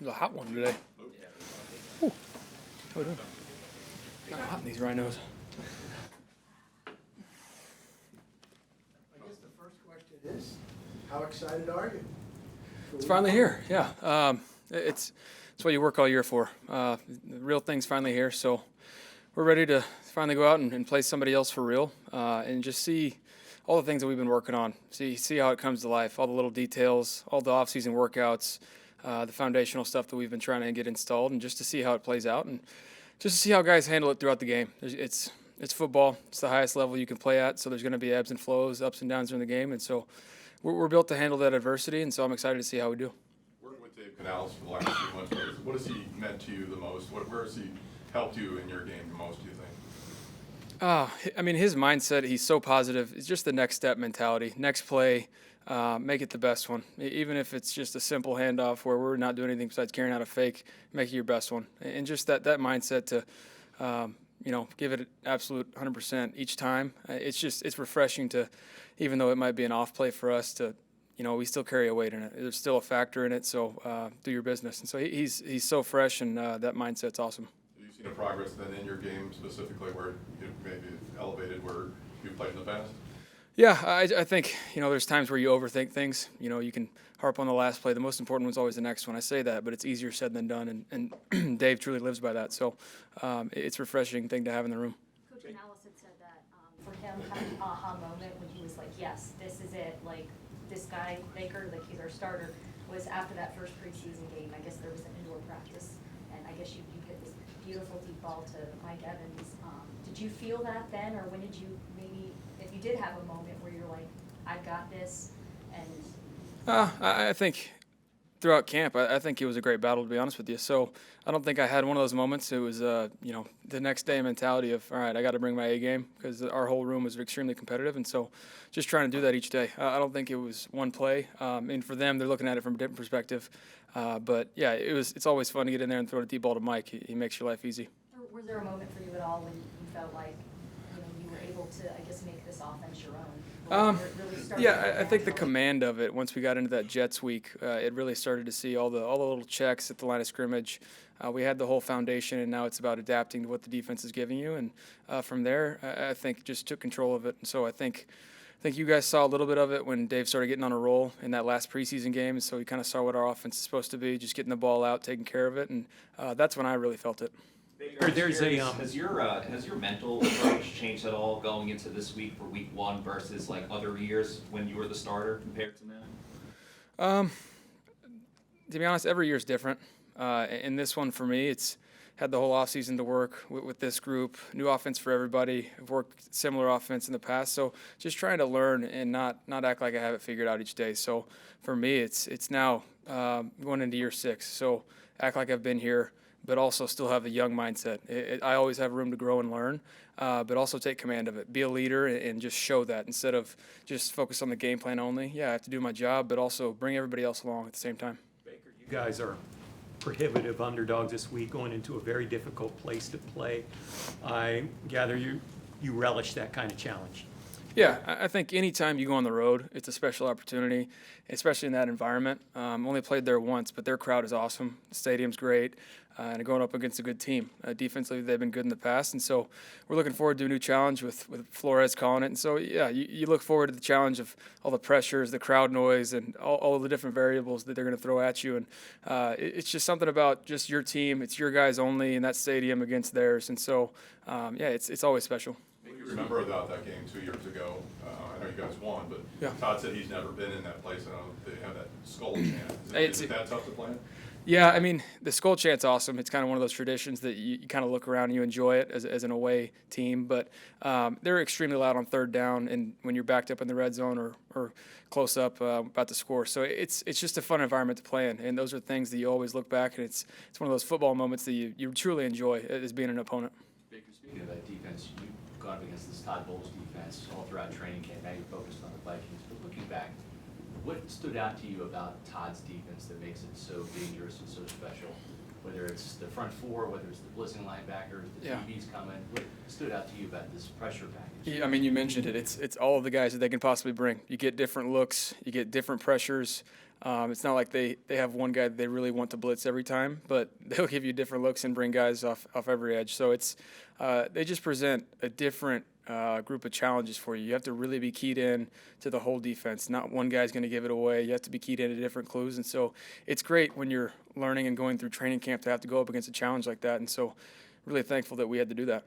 It was a hot one today. Ooh. How we doing? Kind of hot in these rhinos. I guess the first question is, how excited are you? It's finally here. Yeah. It's what you work all year for. The real thing's finally here, so we're ready to finally go out and play somebody else for real, and just see all the things that we've been working on. See how it comes to life, all the little details, all the off-season workouts, the foundational stuff that we've been trying to get installed, and just to see how it plays out, and just to see how guys handle it throughout the game. It's football. It's the highest level you can play at, so there's going to be ebbs and flows, ups and downs during the game, and so we're built to handle that adversity, and so I'm excited to see how we do. Working with Dave Canales for the last few months, what has he meant to you the most? Where has he helped you in your game the most, do you think? I mean, his mindset, he's so positive. It's just the next step mentality. Next play, make it the best one. Even if it's just a simple handoff where we're not doing anything besides carrying out a fake, make it your best one. And just that mindset to, give it an absolute 100% each time. It's refreshing to, even though it might be an off play for us to, we still carry a weight in it. There's still a factor in it, so do your business. And so he's so fresh, and that mindset's awesome. Have you seen a progress then in your game specifically where you maybe elevated where you've played in the past? Yeah, I think, there's times where you overthink things. You can harp on the last play. The most important one's always the next one. I say that, but it's easier said than done, and Dave truly lives by that. So it's a refreshing thing to have in the room. Coach Canales had said that for him, kind of an aha moment when he was like, yes, this is it. Like, this guy, Baker, like he's our starter, was after that first preseason game. I guess there was an indoor practice, and I guess you hit this beautiful deep ball to Mike Evans. Did you feel that then, or when did you maybe, if you did have a moment where you're like, I've got this, and... I think throughout camp, I think it was a great battle, to be honest with you. So I don't think I had one of those moments. It was, the next day mentality of, all right, I got to bring my A game, because our whole room was extremely competitive, and so just trying to do that each day. I don't think it was one play, and for them, they're looking at it from a different perspective. But yeah, it's always fun to get in there and throw a deep ball to Mike. He makes your life easy. Was there a moment for you at all when you felt like you were able to, I guess, make this offense your own? Yeah, I think the command of it, once we got into that Jets week, it really started to see all the little checks at the line of scrimmage. We had the whole foundation, and now it's about adapting to what the defense is giving you. And from there, I think just took control of it. And so I think you guys saw a little bit of it when Dave started getting on a roll in that last preseason game. And so we kind of saw what our offense is supposed to be, just getting the ball out, taking care of it. And that's when I really felt it. Has your mental approach changed at all going into this week for week one versus like other years when you were the starter compared to now? To be honest, every year is different. In this one, for me, it's had the whole offseason to work with this group, new offense for everybody. I've worked similar offense in the past, so just trying to learn and not act like I have it figured out each day. So for me, it's now going into year 6, so act like I've been here, but also still have a young mindset. I always have room to grow and learn, but also take command of it. Be a leader and just show that instead of just focus on the game plan only. Yeah, I have to do my job, but also bring everybody else along at the same time. Baker, you guys are prohibitive underdogs this week, going into a very difficult place to play. I gather you relish that kind of challenge. Yeah, I think anytime you go on the road, it's a special opportunity, especially in that environment. Only played there once, but their crowd is awesome. The stadium's great, and going up against a good team. Defensively, they've been good in the past, and so we're looking forward to a new challenge with Flores calling it. And so, yeah, you look forward to the challenge of all the pressures, the crowd noise, and all the different variables that they're going to throw at you. And it's just something about just your team. It's your guys only in that stadium against theirs. And so, yeah, it's always special. You remember about that game 2 years ago. I know you guys won, but yeah. Todd said he's never been in that place. I know they have that skull chant. Is it that tough to play? Yeah, I mean, the skull chant's awesome. It's kind of one of those traditions that you kind of look around and you enjoy it as an away team. But they're extremely loud on third down and when you're backed up in the red zone or close up about to score. So it's just a fun environment to play in. And those are things that you always look back, and it's one of those football moments that you truly enjoy as being an opponent. Baker, speaking of that defense, you've gone up against this Todd Bowles defense all throughout training camp. Now you're focused on the Vikings. But looking back, what stood out to you about Todd's defense that makes it so dangerous and so special? Whether it's the front four, whether it's the blitzing linebackers, the DBs coming, what stood out to you about this pressure package? Yeah, I mean, you mentioned it. It's all of the guys that they can possibly bring. You get different looks, you get different pressures. It's not like they have one guy that they really want to blitz every time, but they'll give you different looks and bring guys off every edge. So it's they just present a different group of challenges for you. You have to really be keyed in to the whole defense. Not one guy's going to give it away. You have to be keyed into different clues. And so it's great when you're learning and going through training camp to have to go up against a challenge like that. And so really thankful that we had to do that.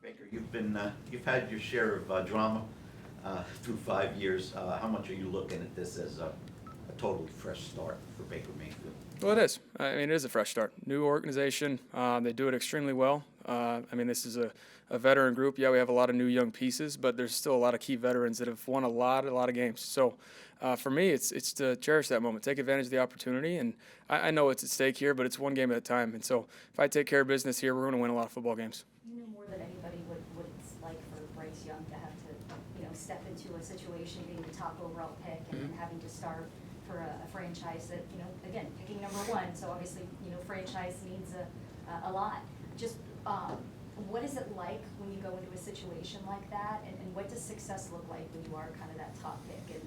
Baker, you've had your share of drama through 5 years. How much are you looking at this as a totally fresh start for Baker Mayfield? Well, it is. I mean, it is a fresh start. New organization. They do it extremely well. I mean, this is a veteran group. Yeah, we have a lot of new young pieces, but there's still a lot of key veterans that have won a lot of games. So for me, it's to cherish that moment, take advantage of the opportunity. And I know it's at stake here, but it's one game at a time. And so if I take care of business here, we're going to win a lot of football games. You know more than anybody what it's like for Bryce Young to have to, step into a situation, being the top overall pick and having to start for a franchise that, again, picking number one. So obviously, franchise needs a lot. Just what is it like when you go into a situation like that, and what does success look like when you are kind of that top pick? And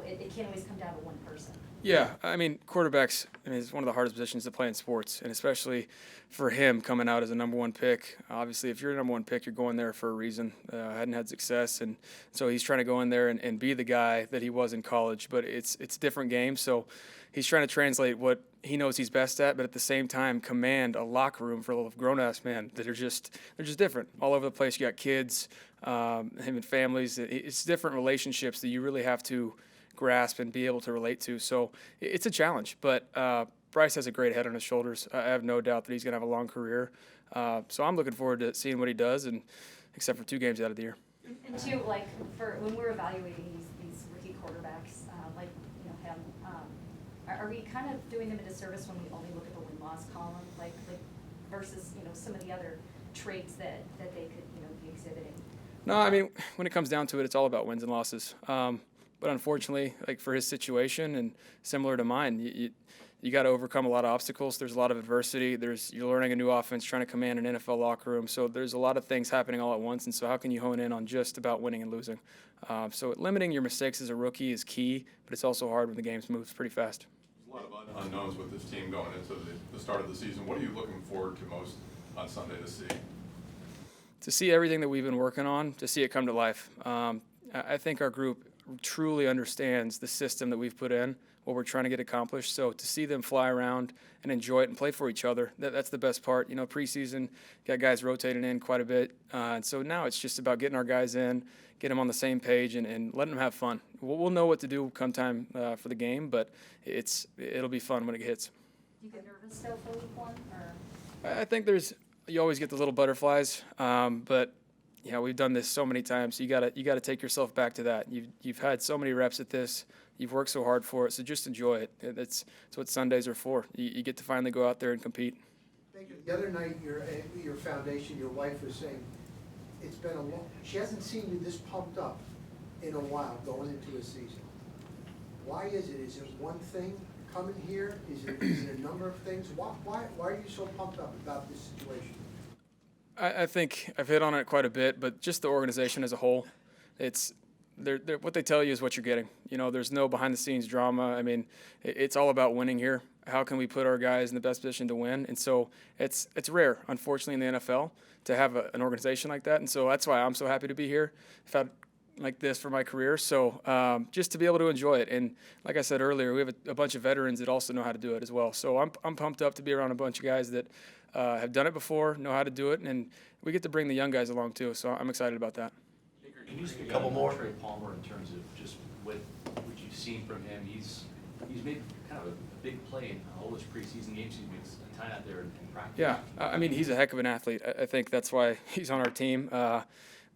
it can't always come down to one person. Yeah, I mean, quarterbacks, is one of the hardest positions to play in sports, and especially for him coming out as a number one pick. Obviously, if you're a number one pick, you're going there for a reason. Hadn't had success, and so he's trying to go in there and be the guy that he was in college, but it's a different game, so he's trying to translate what he knows he's best at, but at the same time command a locker room for a grown-ass men that are they're just different. All over the place, you got kids, him and families. It's different relationships that you really have to grasp and be able to relate to. So it's a challenge, but Bryce has a great head on his shoulders. I have no doubt that he's going to have a long career. So I'm looking forward to seeing what he does, and except for 2 games out of the year. And two, for when we're evaluating these rookie quarterbacks, him, are we kind of doing them a disservice when we only look at the win-loss column, like versus some of the other traits that they could be exhibiting? No, I mean, when it comes down to it, it's all about wins and losses. But unfortunately, for his situation and similar to mine, you got to overcome a lot of obstacles. There's a lot of adversity. You're learning a new offense, trying to command an NFL locker room. So there's a lot of things happening all at once. And so how can you hone in on just about winning and losing? So limiting your mistakes as a rookie is key, but it's also hard when the game moves pretty fast. There's a lot of unknowns with this team going into the start of the season. What are you looking forward to most on Sunday to see? To see everything that we've been working on, to see it come to life. I think our group truly understands the system that we've put in, what we're trying to get accomplished. So to see them fly around and enjoy it and play for each other, that's the best part. Preseason, got guys rotating in quite a bit. And so now it's just about getting our guys in, get them on the same page, and letting them have fun. We'll know what to do come time for the game, but it'll be fun when it hits. Do you get nervous still for week one? Or? I think you always get the little butterflies, but we've done this so many times. You gotta take yourself back to that. You've had so many reps at this. You've worked so hard for it. So just enjoy it. That's what Sundays are for. You get to finally go out there and compete. Baker, the other night, your foundation, your wife was saying, it's been she hasn't seen you this pumped up in a while going into a season. Why is it? Is it one thing coming here? Is it a number of things? Why are you so pumped up about this situation? I think I've hit on it quite a bit, but just the organization as a whole, what they tell you is what you're getting. There's no behind-the-scenes drama. I mean, it's all about winning here. How can we put our guys in the best position to win? And so it's rare, unfortunately, in the NFL to have an organization like that. And so that's why I'm so happy to be here. I've had like this for my career. So just to be able to enjoy it. And like I said earlier, we have a bunch of veterans that also know how to do it as well. So I'm pumped up to be around a bunch of guys that have done it before, know how to do it, and we get to bring the young guys along too. So I'm excited about that. Can you speak a couple more? Trey Palmer in terms of just what you've seen from him? He's made kind of a big play in all those preseason games. He's made a ton out there in practice. Yeah, I mean, he's a heck of an athlete. I think that's why he's on our team.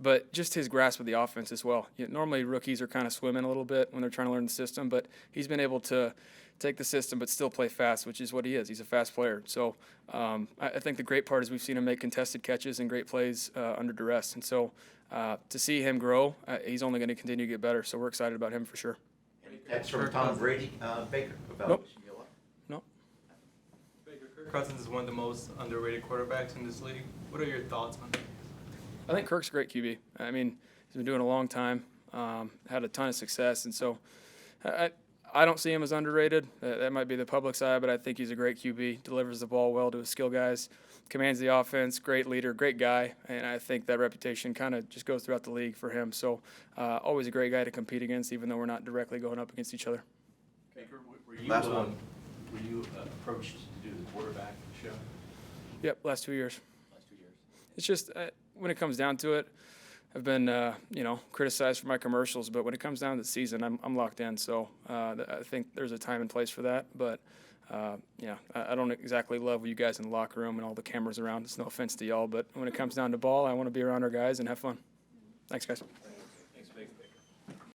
But just his grasp of the offense as well. Normally rookies are kind of swimming a little bit when they're trying to learn the system, but he's been able to take the system but still play fast, which is what he is. He's a fast player. So I think the great part is we've seen him make contested catches and great plays under duress. And so to see him grow, he's only going to continue to get better. So we're excited about him for sure. Any text from Tom Brady, Baker, about Nope. wishing you luck? No. Baker, Kirk Cousins is one of the most underrated quarterbacks in this league. What are your thoughts on that? I think Kirk's a great QB. I mean, he's been doing it a long time, had a ton of success. And so I don't see him as underrated. That might be the public side, but I think he's a great QB, delivers the ball well to his skill guys, commands the offense, great leader, great guy, and I think that reputation kind of just goes throughout the league for him. So always a great guy to compete against, even though we're not directly going up against each other. Baker, were you, Last one. were you approached to do the quarterback show Yep, last 2 years. last 2 years? It's just when it comes down to it, I've been criticized for my commercials, but when it comes down to the season, I'm locked in. So I think there's a time and place for that. But I don't exactly love you guys in the locker room and all the cameras around. It's no offense to y'all, but when it comes down to ball, I want to be around our guys and have fun. Thanks, guys.